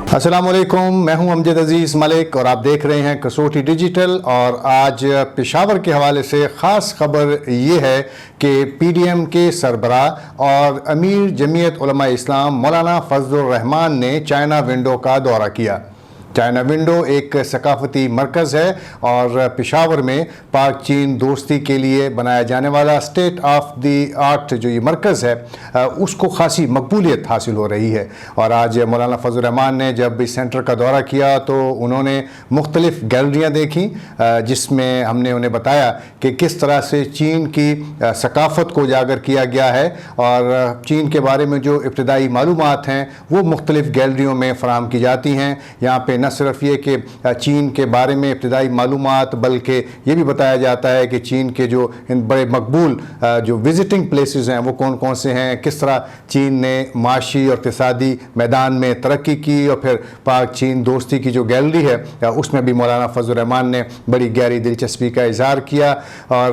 अस्सलाम वालेकुम, मैं हूं अमजद अजीज़ मलिक और आप देख रहे हैं कसौटी डिजिटल। और आज पेशावर के हवाले से ख़ास खबर ये है कि PDM के सरबराह और अमीर जमीयत उलमा इस्लाम मौलाना फजलुर रहमान ने चाइना विंडो का दौरा किया। चाइना विंडो एक सकाफ़ती मरकज़ है और पेशावर में पाक चीन दोस्ती के लिए बनाया जाने वाला स्टेट ऑफ द आर्ट जो ये मरकज़ है उसको खासी मकबूलियत हासिल हो रही है। और आज मौलाना फजलुर रहमान ने जब इस सेंटर का दौरा किया तो उन्होंने मुख्तलिफ़ गैलरियाँ देखी जिसमें हमने उन्हें बताया कि किस तरह से चीन की सकाफ़त को उजागर किया गया है और चीन के बारे में जो इब्तदाई मालूमात हैं वो मुख्तलिफ़ गैलरियों में फ़राहम की जाती हैं। यहाँ पे न सिर्फ ये कि चीन के बारे में इब्तदाई मालूमात बल्कि ये भी बताया जाता है कि चीन के जो इन बड़े मकबूल जो विज़िटिंग प्लेसेस हैं वो कौन कौन से हैं, किस तरह चीन ने माशी और इक़्तिसादी मैदान में तरक्की की। और फिर पाक चीन दोस्ती की जो गैलरी है उसमें भी मौलाना फजलुर रहमान ने बड़ी गहरी दिलचस्पी का इज़हार किया और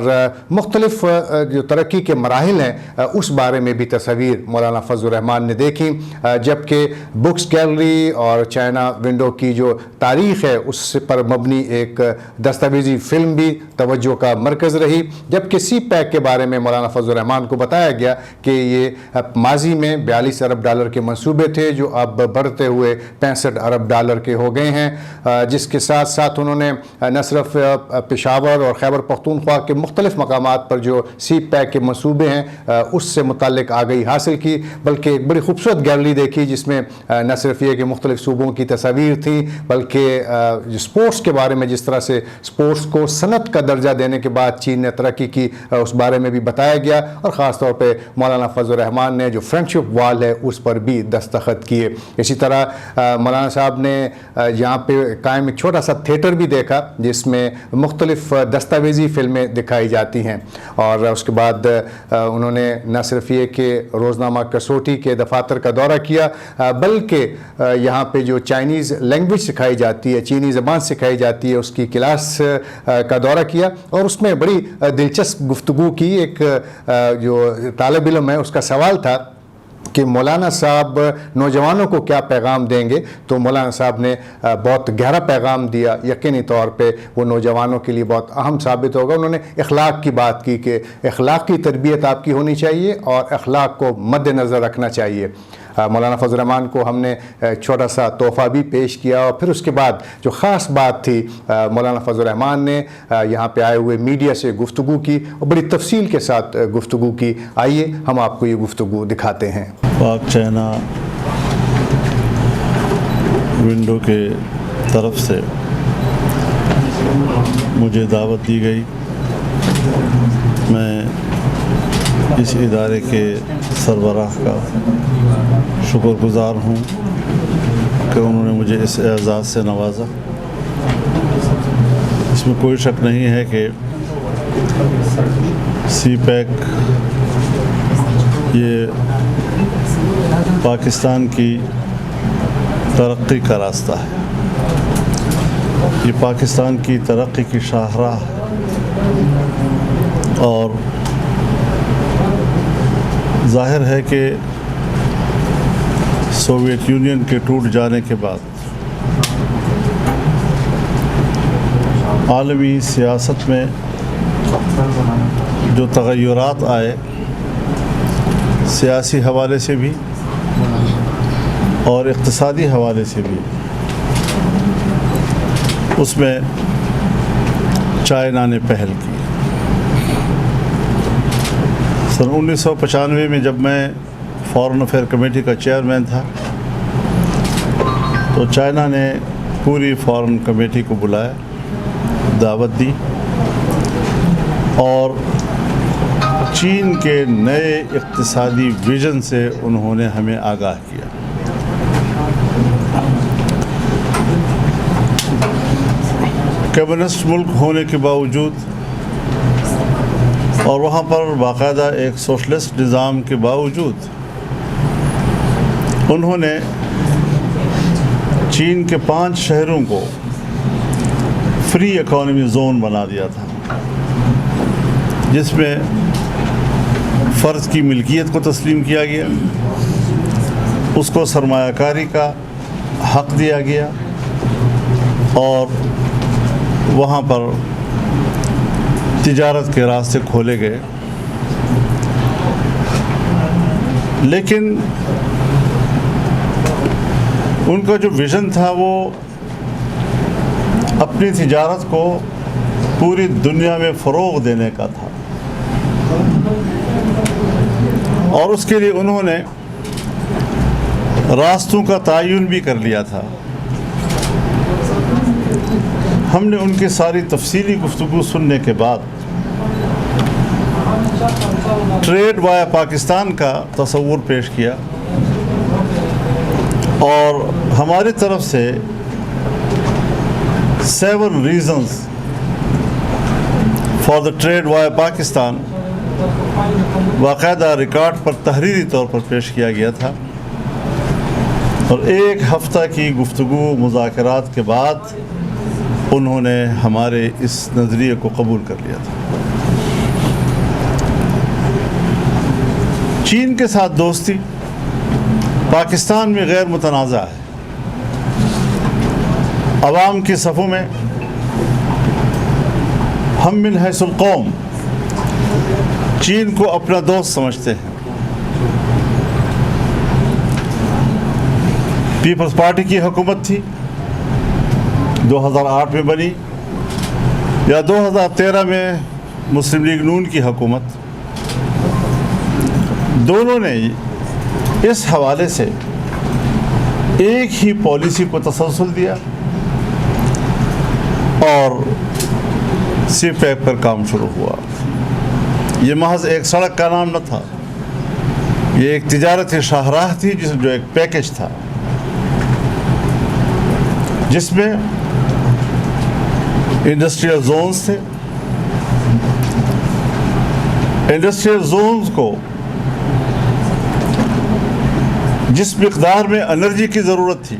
मुख्तलिफ़ जो तरक्की के मराहिल हैं उस बारे में भी तस्वीर मौलाना फजलुर रहमान ने देखी। जबकि बुक्स गैलरी और चाइना विंडो की जो तारीख़ है उस पर मबनी एक दस्तावेज़ी फ़िल्म भी तवज्जो का मरकज़ रही। जबकि CPEC के बारे में मौलाना फजलुर रहमान को बताया गया कि ये माजी में 42 अरब डॉलर के मंसूबे थे जो अब बढ़ते हुए 65 अरब डॉलर के हो गए हैं, जिसके साथ साथ उन्होंने न सिर्फ पेशावर और खैबर पख्तूनख्वा के मुख्तलिफ़ मकामात पर जो CPEC के मंसूबे हैं उससे मुताल्लिक़ आगाही हासिल की, बल्कि एक बड़ी खूबसूरत गैलरी देखी जिसमें न सिर्फ ये कि मुख्तलिफ़ सूबों की तस्वीर थी बल्कि स्पोर्ट्स के बारे में जिस तरह से स्पोर्ट्स को सनत का दर्जा देने के बाद चीन ने तरक्की की उस बारे में भी बताया गया। और ख़ास तौर पे मौलाना फजलुर रहमान ने जो फ्रेंडशिप वॉल है उस पर भी दस्तखत किए। इसी तरह मौलाना साहब ने यहाँ पे कायम एक छोटा सा थिएटर भी देखा जिसमें मुख्तलिफ़ दस्तावेज़ी फ़िल्में दिखाई जाती हैं। और उसके बाद उन्होंने न सिर्फ ये कि रोज़नामा कसौटी के दफातर का दौरा किया बल्कि यहाँ पे जो चाइनीज़ लैंग्वेज सिखाई जाती है, चीनी ज़बान सिखाई जाती है, उसकी क्लास का दौरा किया और उसमें बड़ी दिलचस्प गुफ्तगू की। एक जो तालिब इल्म है उसका सवाल था कि मौलाना साहब नौजवानों को क्या पैगाम देंगे, तो मौलाना साहब ने बहुत गहरा पैगाम दिया। यकीनी तौर पे वो नौजवानों के लिए बहुत अहम साबित होगा। उन्होंने अखलाक की बात की कि अखलाक की तरबियत आपकी होनी चाहिए और अखलाक को मद्देनज़र रखना चाहिए। मौलाना फजलुर रहमान को हमने छोटा सा तोहफ़ा भी पेश किया और फिर उसके बाद जो ख़ास बात थी मौलाना फजलुर रहमान ने यहाँ पे आए हुए मीडिया से गुफ्तगू की और बड़ी तफसील के साथ गुफ्तगू की। आइए हम आपको ये गुफ्तगू दिखाते हैं। पाक चाइना विंडो के तरफ से मुझे दावत दी गई। मैं इस इदारे के सरबराह का शुक्रगुज़ार हूँ कि उन्होंने मुझे इस एज़ाज़ से नवाजा। इसमें कोई शक नहीं है कि CPEC ये पाकिस्तान की तरक्की का रास्ता है, ये पाकिस्तान की तरक्की की शाहराह है। और ज़ाहिर है कि सोवियत यूनियन के टूट जाने के बाद आलमी सियासत में जो तग़य्युरात आए सियासी हवाले से भी और इक़्तिसादी हवाले से भी, उसमें चाइना ने पहल की। सन 1995 में जब मैं फॉरेन अफेयर कमेटी का चेयरमैन था तो चाइना ने पूरी फॉरेन कमेटी को बुलाया, दावत दी और चीन के नए इक़्तिसादी विज़न से उन्होंने हमें आगाह किया। कम्युनिस्ट मुल्क होने के बावजूद और वहाँ पर बाकायदा एक सोशलिस्ट निज़ाम के बावजूद उन्होंने चीन के 5 शहरों को फ्री इकोनॉमी जोन बना दिया था, जिसमें फ़र्द की मिल्कियत को तस्लीम किया गया, उसको सरमायाकारी का حق دیا گیا اور وہاں پر تجارت کے راستے کھولے گئے، لیکن ان کا جو ویژن تھا وہ اپنی تجارت کو پوری دنیا میں فروغ دینے کا تھا، اور اس کے لیے انہوں نے راستوں کا تعین بھی کر لیا تھا۔ ہم نے ان کی ساری تفصیلی گفتگو سننے کے بعد ٹریڈ وایا پاکستان کا تصور پیش کیا، اور ہماری طرف سے 7 reasons for the trade via Pakistan باقاعدہ ریکارڈ پر تحریری طور پر پیش کیا گیا تھا، اور 1 ہفتہ کی گفتگو مذاکرات کے بعد انہوں نے ہمارے اس نظریے کو قبول کر لیا تھا۔ چین کے ساتھ دوستی پاکستان میں غیر متنازع ہے۔ عوام کی صفوں میں ہم من حیث القوم چین کو اپنا دوست سمجھتے ہیں۔ پیپلز پارٹی کی حکومت تھی، 2008 میں بنی، یا 2013 میں مسلم لیگ نون کی حکومت، دونوں نے اس حوالے سے ایک ہی پالیسی کو تسلسل دیا اور سی پیک پر کام شروع ہوا۔ یہ محض ایک سڑک کا نام نہ تھا، یہ ایک تجارتی شاہراہ تھی جو ایک پیکج تھا، جس میں انڈسٹریل زونز تھے۔ انڈسٹریل زونز کو جس مقدار میں انرجی کی ضرورت تھی،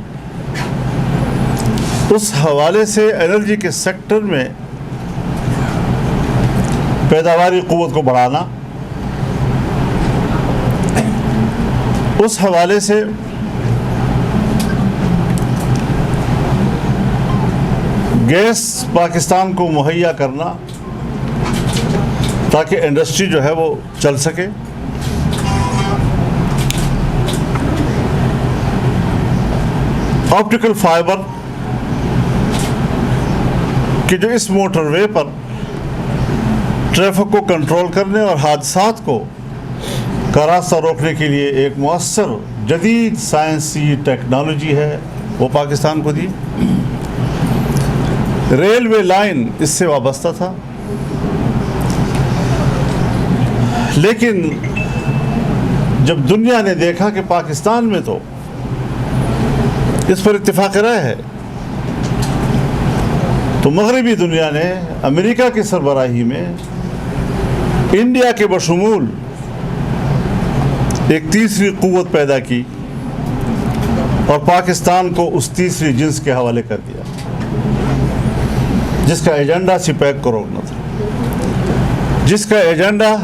اس حوالے سے انرجی کے سیکٹر میں پیداواری قوت کو بڑھانا، اس حوالے سے گیس پاکستان کو مہیا کرنا تاکہ انڈسٹری جو ہے وہ چل سکے، آپٹیکل فائبر کہ جو اس موٹر وے پر ٹریفک کو کنٹرول کرنے اور حادثات کا راستہ روکنے کے لیے ایک مؤثر جدید سائنسی ٹیکنالوجی ہے، وہ پاکستان کو دی۔ ریلوے لائن اس سے وابستہ تھا، لیکن جب دنیا نے دیکھا کہ پاکستان میں تو اس پر اتفاق رائے ہے، تو مغربی دنیا نے امریکہ کی سربراہی میں انڈیا کے بشمول ایک تیسری قوت پیدا کی اور پاکستان کو اس تیسری جنس کے حوالے کر دیا، جس کا ایجنڈا سی پیک کو روکنا تھا، جس کا ایجنڈا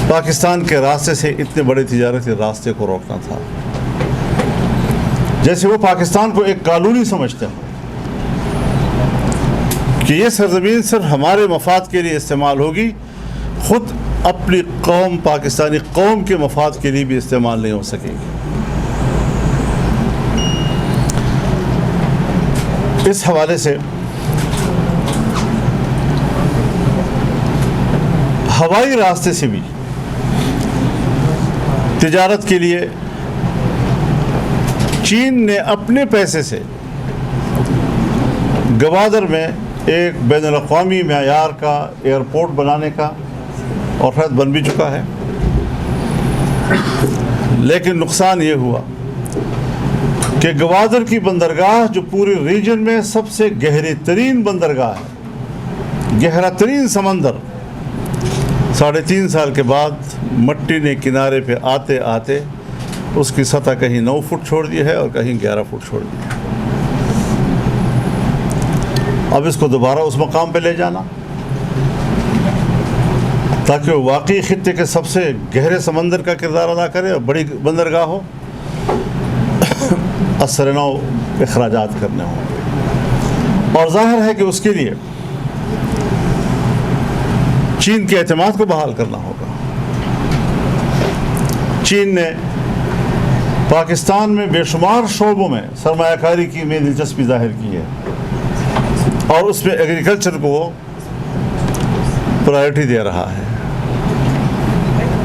پاکستان کے راستے سے اتنے بڑے تجارتی راستے کو روکنا تھا۔ جیسے وہ پاکستان کو ایک کالونی سمجھتے ہیں کہ یہ سرزمین صرف ہمارے مفاد کے لیے استعمال ہوگی، خود اپنی قوم پاکستانی قوم کے مفاد کے لیے بھی استعمال نہیں ہو سکے گی۔ اس حوالے سے ہوائی راستے سے بھی تجارت کے لیے چین نے اپنے پیسے سے گوادر میں ایک بین الاقوامی معیار کا ایئرپورٹ بنانے کا، اور شاید بن بھی چکا ہے، لیکن نقصان یہ ہوا کہ گوادر کی بندرگاہ جو پورے ریجن میں سب سے گہری ترین بندرگاہ ہے، گہرا ترین سمندر، 3.5 سال کے بعد مٹی نے کنارے پہ آتے آتے اس کی سطح کہیں 9 فٹ چھوڑ دی ہے اور کہیں 11 فٹ چھوڑ دی ہے۔ اب اس کو دوبارہ اس مقام پہ لے جانا تاکہ وہ واقعی خطے کے سب سے گہرے سمندر کا کردار ادا کرے اور بڑی بندرگاہ ہو، असर नौ अखराजात करने होंगे। और ज़ाहिर है कि उसके लिए चीन के एतमाद को बहाल करना होगा। चीन ने पाकिस्तान में बेशुमार शोबों में सरमायाकारी की में दिलचस्पी जाहिर की है और उसमें एग्रीकल्चर को प्रायोरिटी दे रहा है,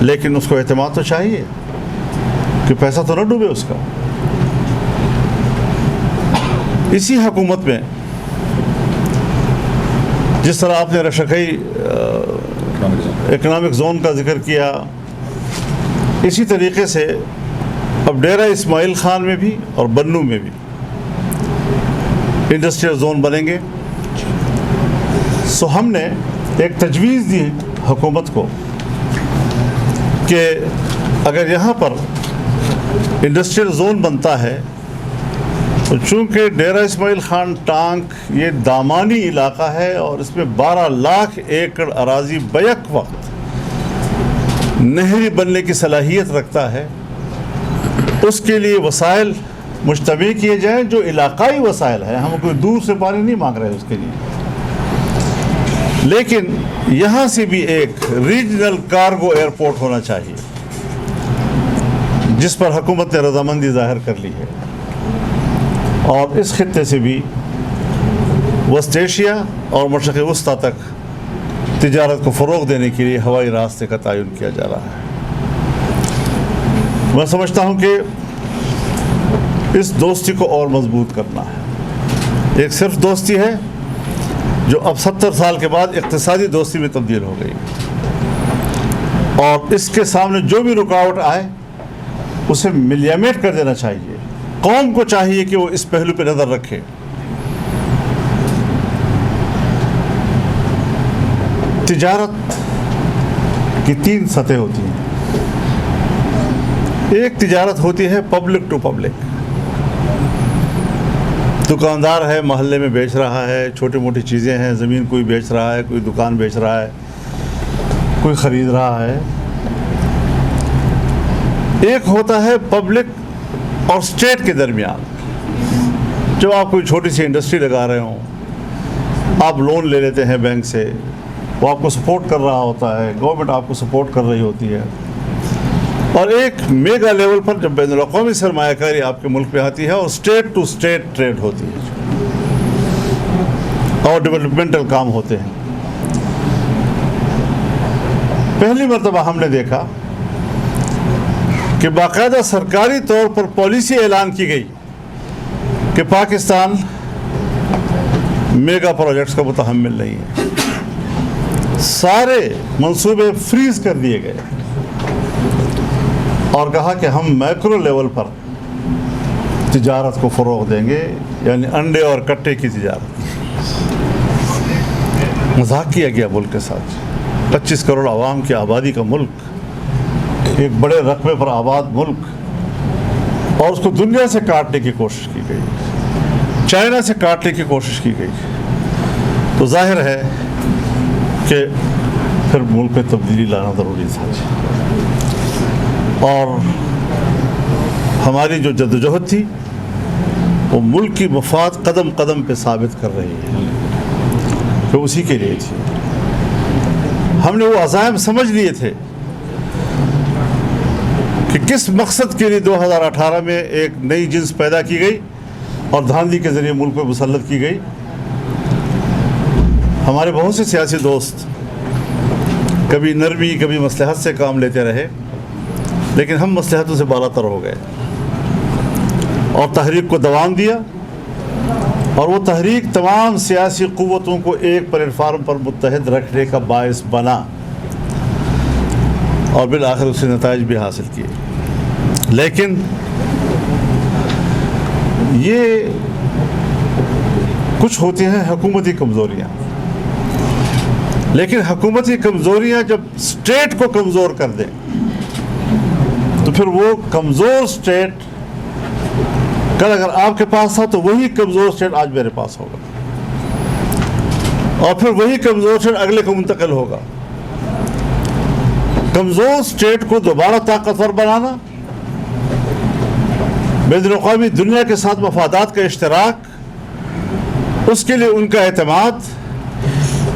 लेकिन उसको एतमाद तो चाहिए कि पैसा तो न डूबे उसका। इसी हुकूमत में जिस तरह आपने रशकई इकनॉमिक जोन का जिक्र किया, इसी तरीके से अब डेरा इस्माइल खान में भी और बन्नू में भी इंडस्ट्रियल जोन बनेंगे। सो हमने एक तजवीज़ दी हुकूमत को कि अगर यहाँ पर इंडस्ट्रियल जोन बनता है तो चूँकि डेरा इस्माइल खान टांक ये दामानी इलाका है और इसमें 12 लाख एकड़ अराजी बैक वक्त नहरी बनने की सलाहियत रखता है, उसके लिए वसाइल मुश्तबे किए जाएँ जो इलाकाई वसाइल है। हम कोई दूर से पानी नहीं मांग रहे उसके लिए, लेकिन यहाँ से भी एक रीजनल कार्गो एयरपोर्ट होना चाहिए, जिस पर हुकूमत ने रजामंदी जाहिर कर ली है। और इस खित्ते से भी वस्ट एशिया और मशरक़ वस्ता तक तिजारत को फ़रोग़ देने के लिए हवाई रास्ते का तयन किया जा रहा है। मैं समझता हूँ कि इस दोस्ती को और मजबूत करना है। एक सिर्फ दोस्ती है जो अब 70 साल के बाद इक़्तिसादी दोस्ती में तब्दील हो गई, और इसके सामने जो भी रुकावट आए उसे मिलियामेट कर देना चाहिए। कौम को चाहिए कि वो इस पहलू पर नज़र रखे। तिजारत की 3 सतह होती हैं। एक तिजारत होती है पब्लिक टू पब्लिक, दुकानदार है, मोहल्ले में बेच रहा है, छोटी मोटी चीज़ें हैं, ज़मीन कोई बेच रहा है, कोई दुकान बेच रहा है, कोई ख़रीद रहा है। एक होता है पब्लिक और स्टेट के दरमियान। जब आप कोई छोटी सी इंडस्ट्री लगा रहे हों, आप लोन ले लेते हैं बैंक से, वो आपको सपोर्ट कर रहा होता है, गवर्नमेंट आपको सपोर्ट कर रही होती है। और एक मेगा लेवल पर जब बैनुल-अक़वामी सरमायाकारी आपके मुल्क पे आती है और स्टेट टू स्टेट ट्रेड होती है और डेवलपमेंटल काम होते हैं। पहली मरतबा हमने देखा कि बाकायदा सरकारी तौर पर पॉलिसी ऐलान की गई कि पाकिस्तान मेगा प्रोजेक्ट्स का मुतहम्मिल नहीं है। सारे मंसूबे फ्रीज कर दिए गए और कहा कि हम मैक्रो लेवल पर तिजारत को फ़रोग़ देंगे, यानी अंडे और कट्टे की तिजारत। मजाक किया गया मुल्क के साथ। 25 करोड़ आवाम की आबादी का मुल्क, एक बड़े रकबे पर आबाद मुल्क, और उसको दुनिया से काटने की कोशिश की गई, चाइना से काटने की कोशिश की गई। तो जाहिर है कि फिर मुल्क में तब्दीली लाना ज़रूरी था। और हमारी जो जद्दोजहद थी वो मुल्क की मफाद कदम कदम पे साबित कर रही है कि उसी के लिए थी। हमने वो अज़ाइम समझ लिए थे कि किस मकसद के लिए 2018 में एक नई जिन्स पैदा की गई और धांधली के ज़रिए मुल्क पर मुसल्लत की गई। हमारे बहुत से सियासी दोस्त कभी नरमी कभी मसलहत से काम लेते रहे, लेकिन हम मसलहतों से बालातर हो गए और तहरीक को दवाम दिया, और वो तहरीक तमाम सियासी क़ुव्वतों को एक प्लेटफार्म पर मुत्तहद रखने का बायस बना और बिल आखिर उससे नताइज भी हासिल किए। लेकिन ये कुछ होती हैं हुकूमती कमज़ोरियाँ, लेकिन हुकूमती कमज़ोरियाँ जब स्टेट को कमज़ोर कर दें तो फिर वो कमज़ोर स्टेट कल अगर आपके पास था तो वही कमज़ोर स्टेट आज मेरे पास होगा, और फिर वही कमज़ोर स्टेट अगले को मुंतकिल होगा। कमज़ोर स्टेट को दोबारा ताकतवर बनाना بین الاقوامی دنیا کے ساتھ مفادات کا اشتراک، اس کے لیے ان کا اعتماد،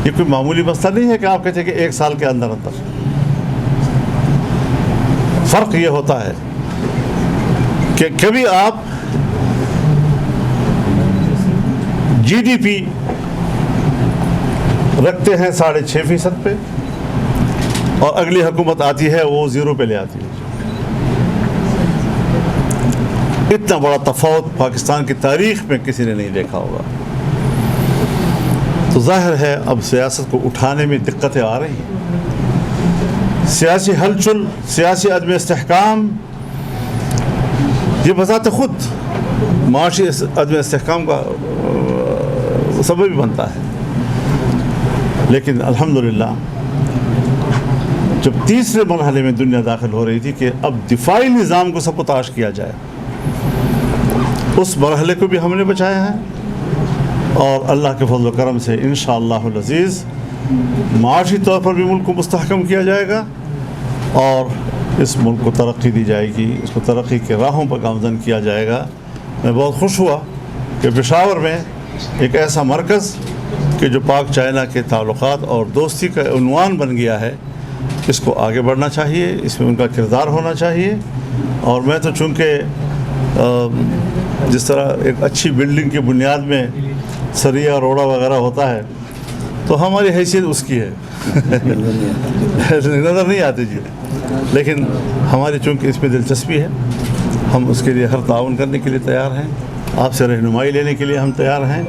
یہ کوئی معمولی مسئلہ نہیں ہے کہ آپ کہتے ہیں کہ 1 سال کے اندر فرق یہ ہوتا ہے کہ کبھی آپ جی ڈی پی رکھتے ہیں 6.5% پہ، اور اگلی حکومت آتی ہے وہ 0 پہ لے آتی ہے. اتنا بڑا تفاوت پاکستان کی تاریخ میں کسی نے نہیں دیکھا ہوگا. تو ظاہر ہے اب سیاست کو اٹھانے میں دقتیں آ رہی ہیں. سیاسی ہلچل، سیاسی عدم استحکام، یہ بذات خود معاشی عدم استحکام کا سبب بھی بنتا ہے. لیکن الحمدللہ جب تیسرے مرحلے میں دنیا داخل ہو رہی تھی کہ اب دفاعی نظام کو سبوتاش کیا جائے، اس مرحلے کو بھی ہم نے بچایا ہے. اور اللہ کے فضل و کرم سے انشاءاللہ العزیز معاشی طور پر بھی ملک کو مستحکم کیا جائے گا، اور اس ملک کو ترقی دی جائے گی، اس کو ترقی کے راہوں پر گامزن کیا جائے گا. میں بہت خوش ہوا کہ پشاور میں ایک ایسا مرکز کہ جو پاک چائنا کے تعلقات اور دوستی کا عنوان بن گیا ہے، اس کو آگے بڑھنا چاہیے، اس میں ان کا کردار ہونا چاہیے. اور میں تو چونکہ جس طرح ایک اچھی بلڈنگ کی بنیاد میں سریا روڑا وغیرہ ہوتا ہے، تو ہماری حیثیت اس کی ہے نظر نہیں آتی جی، لیکن ہماری چونکہ اس میں دلچسپی ہے، ہم اس کے لیے ہر تعاون کرنے کے لیے تیار ہیں، آپ سے رہنمائی لینے کے لیے ہم تیار ہیں،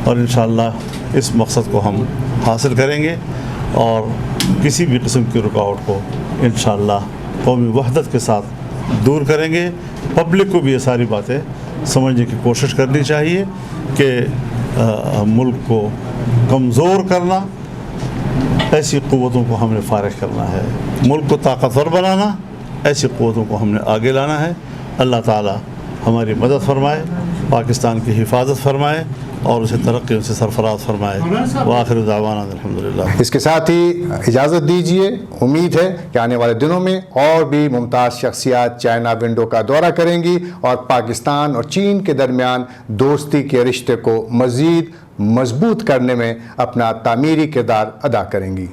اور انشاءاللہ اس مقصد کو ہم حاصل کریں گے، اور کسی بھی قسم کی رکاوٹ کو انشاءاللہ قومی وحدت کے ساتھ دور کریں گے. پبلک کو بھی یہ ساری باتیں سمجھنے کی کوشش کرنی چاہیے کہ ملک کو کمزور کرنا، ایسی قوتوں کو ہم نے فارغ کرنا ہے، ملک کو طاقتور بنانا، ایسی قوتوں کو ہم نے آگے لانا ہے. اللہ تعالی ہماری مدد فرمائے، پاکستان کی حفاظت فرمائے، اور اسے ترقی سے سرفراز فرمائے. وآخر دعوانا الحمدللہ. اس کے ساتھ ہی اجازت دیجیے. امید ہے کہ آنے والے دنوں میں اور بھی ممتاز شخصیات چائنا ونڈو کا دورہ کریں گی اور پاکستان اور چین کے درمیان دوستی کے رشتے کو مزید مضبوط کرنے میں اپنا تعمیری کردار ادا کریں گی.